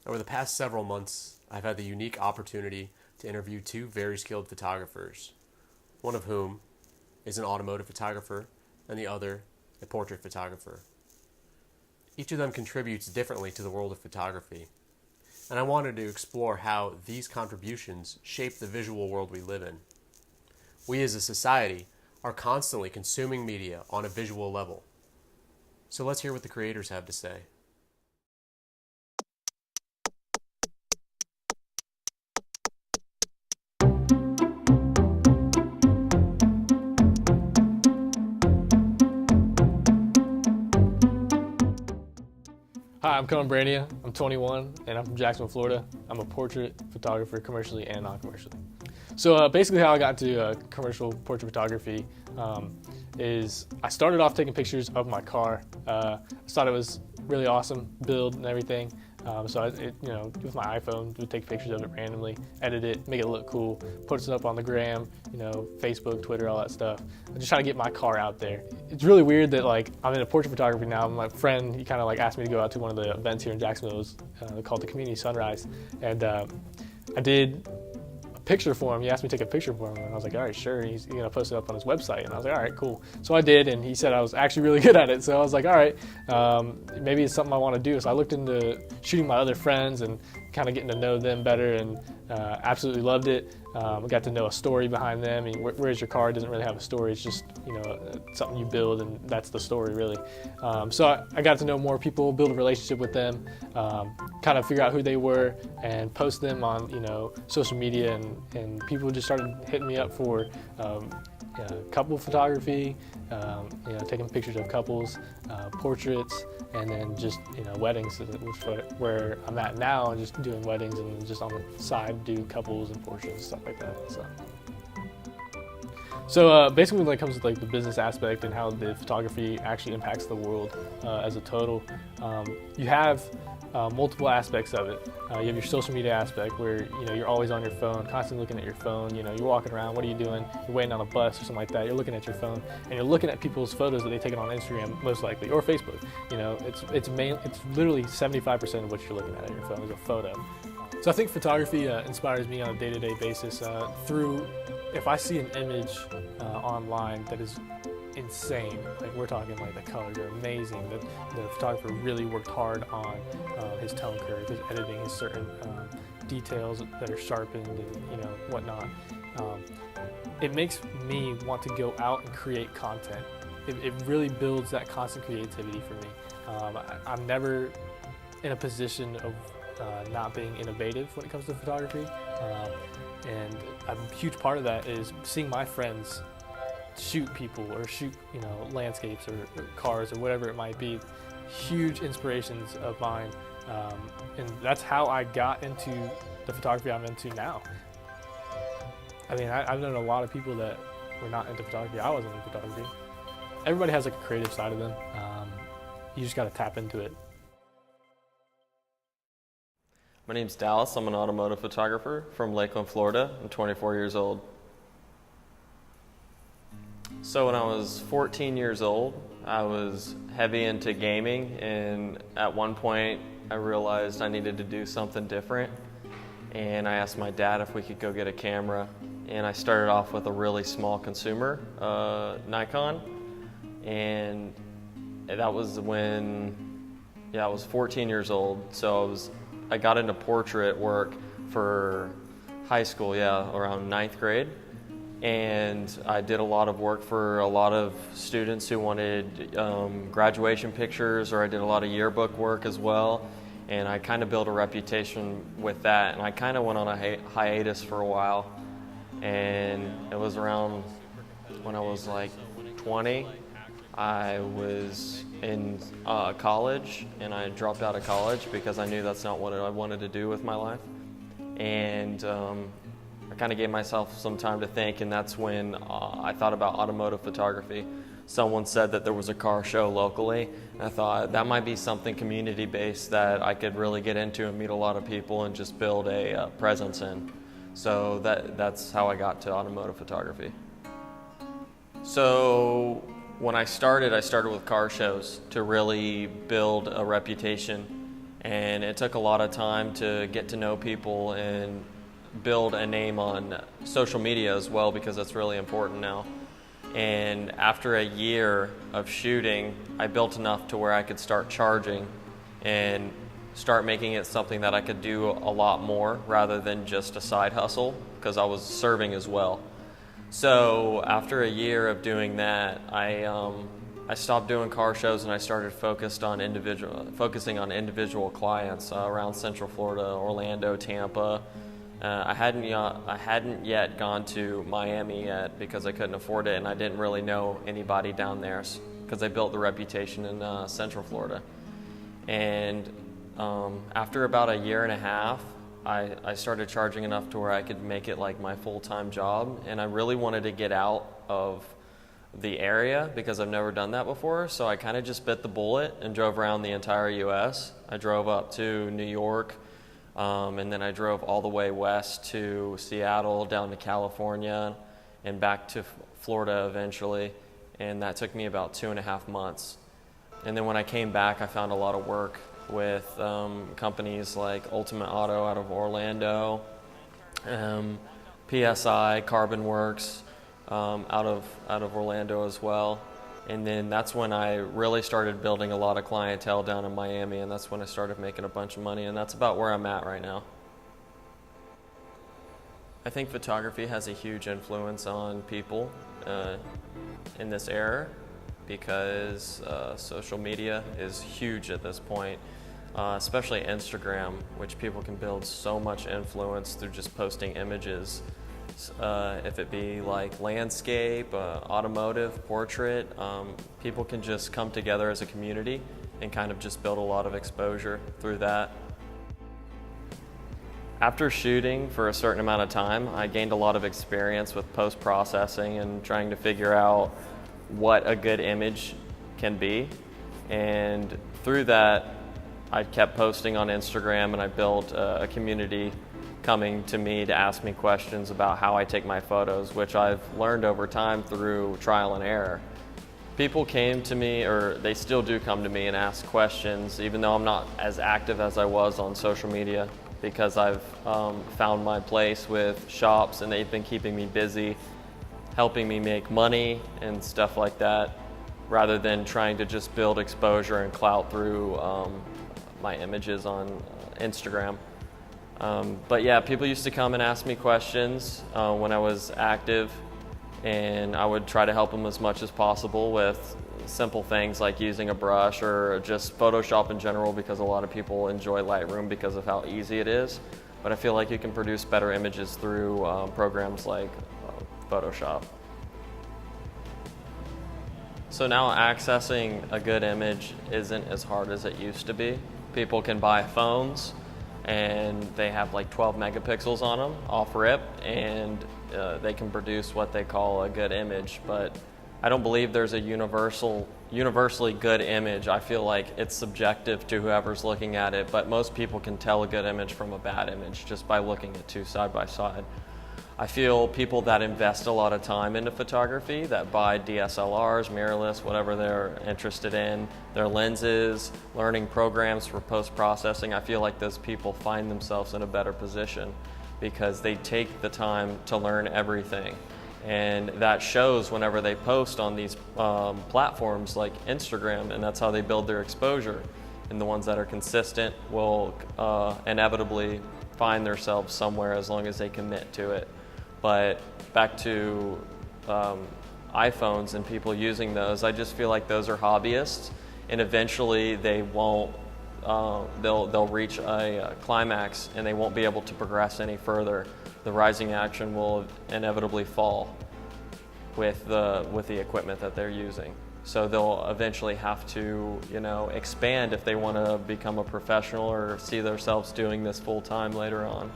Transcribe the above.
Over the past several months, I've had the unique opportunity to interview two very skilled photographers, one of whom is an automotive photographer and the other a portrait photographer. Each of them contributes differently to the world of photography, and I wanted to explore how these contributions shape the visual world we live in. We as a society are constantly consuming media on a visual level. So let's hear what the creators have to say. Hi, I'm Rania. I'm 21 and I'm from Jacksonville, Florida. I'm a portrait photographer commercially and non-commercially. So basically how I got into commercial portrait photography is I started off taking pictures of my car. I thought it was really awesome build and everything. So with my iPhone, would take pictures of it randomly, edit it, make it look cool, put it up on the gram, Facebook, Twitter, all that stuff. I'm just trying to get my car out there. It's really weird that I'm in a portrait photography now. My friend, he kind of asked me to go out to one of the events here in Jacksonville. It was called the Community Sunrise, and I did a picture for him. He asked me to take a picture for him, and I was like, all right, sure. He's gonna post it up on his website, and I was like, all right, cool. So I did, and he said I was actually really good at it. So I was like, all right, maybe it's something I want to do. So I looked into shooting my other friends and kind of getting to know them better, and absolutely loved it. I got to know a story behind them. I mean, Where's Your Car doesn't really have a story. It's just something you build, and that's the story really. So I got to know more people, build a relationship with them, kind of figure out who they were, and post them on social media, and people just started hitting me up for couple photography, taking pictures of couples, portraits, and then just weddings, which where I'm at now, just doing weddings, and just on the side do couples and portraits, stuff like that. So basically, when it comes to the business aspect and how the photography actually impacts the world as a total, you have multiple aspects of it. You have your social media aspect where you're always on your phone, constantly looking at your phone. You're walking around. What are you doing? You're waiting on a bus or something like that. You're looking at your phone, and you're looking at people's photos that they taken on Instagram, most likely, or Facebook. It's literally 75% of what you're looking at your phone is a photo. So I think photography inspires me on a day-to-day basis through if I see an image online that is insane, we're talking the colors are amazing, that the photographer really worked hard on his tone curve, his editing, his certain details that are sharpened and whatnot. It makes me want to go out and create content. It really builds that constant creativity for me. I'm never in a position of not being innovative when it comes to photography, and a huge part of that is seeing my friends shoot people or shoot landscapes or cars or whatever it might be. Huge inspirations of mine, and that's how I got into the photography I'm into now. I mean, I've known a lot of people that were not into photography. I wasn't into photography. Everybody has a creative side of them. You just got to tap into it. My name's Dallas. I'm an automotive photographer from Lakeland, Florida. I'm 24 years old. So when I was 14 years old, I was heavy into gaming, and at one point I realized I needed to do something different, and I asked my dad if we could go get a camera, and I started off with a really small consumer, Nikon, and that was when, I was 14 years old, so I got into portrait work for high school, around 9th grade. And I did a lot of work for a lot of students who wanted graduation pictures, or I did a lot of yearbook work as well. And I kind of built a reputation with that. And I kind of went on a hiatus for a while. And it was around when I was 20, I was in college, and I dropped out of college because I knew that's not what I wanted to do with my life. And I kind of gave myself some time to think, and that's when I thought about automotive photography. Someone said that there was a car show locally, and I thought that might be something community-based that I could really get into and meet a lot of people and just build a presence in. So that's how I got to automotive photography. So when I started with car shows to really build a reputation And it took a lot of time to get to know people and build a name on social media as well, because that's really important now. And after a year of shooting, I built enough to where I could start charging and start making it something that I could do a lot more rather than just a side hustle, because I was serving as well. So after a year of doing that, I stopped doing car shows and I started focusing on individual clients around Central Florida, Orlando, Tampa. I hadn't yet gone to Miami yet because I couldn't afford it, and I didn't really know anybody down there because I built the reputation in Central Florida. And after about a year and a half, I started charging enough to where I could make it like my full-time job, and I really wanted to get out of the area because I've never done that before. So I kind of just bit the bullet and drove around the entire U.S. I drove up to New York, and then I drove all the way west to Seattle, down to California, and back to Florida eventually. And that took me about 2.5 months. And then when I came back, I found a lot of work with companies like Ultimate Auto out of Orlando, PSI, Carbon Works out of Orlando as well. And then that's when I really started building a lot of clientele down in Miami, and that's when I started making a bunch of money, and that's about where I'm at right now. I think photography has a huge influence on people in this era, because social media is huge at this point, especially Instagram, which people can build so much influence through just posting images. If it be like landscape, automotive, portrait, people can just come together as a community and kind of just build a lot of exposure through that. After shooting for a certain amount of time, I gained a lot of experience with post-processing and trying to figure out what a good image can be. And through that, I kept posting on Instagram, and I built a community coming to me to ask me questions about how I take my photos, which I've learned over time through trial and error. People came to me, or they still do come to me and ask questions, even though I'm not as active as I was on social media, because I've found my place with shops, and they've been keeping me busy, helping me make money and stuff like that, rather than trying to just build exposure and clout through my images on Instagram. But yeah, people used to come and ask me questions when I was active, and I would try to help them as much as possible with simple things like using a brush or just Photoshop in general, because a lot of people enjoy Lightroom because of how easy it is. But I feel like you can produce better images through programs like Photoshop. So now accessing a good image isn't as hard as it used to be. People can buy phones, and they have like 12 megapixels on them off rip, and they can produce what they call a good image. But I don't believe there's a universally good image. I feel like it's subjective to whoever's looking at it, but most people can tell a good image from a bad image just by looking at two side by side. I feel people that invest a lot of time into photography, that buy DSLRs, mirrorless, whatever they're interested in, their lenses, learning programs for post-processing, I feel like those people find themselves in a better position because they take the time to learn everything. And that shows whenever they post on these platforms like Instagram, and that's how they build their exposure. And the ones that are consistent will inevitably find themselves somewhere as long as they commit to it. But back to iPhones and people using those, I just feel like those are hobbyists, and eventually they won't, they'll reach a climax and they won't be able to progress any further. The rising action will inevitably fall with the equipment that they're using. So they'll eventually have to, expand if they want to become a professional or see themselves doing this full time later on.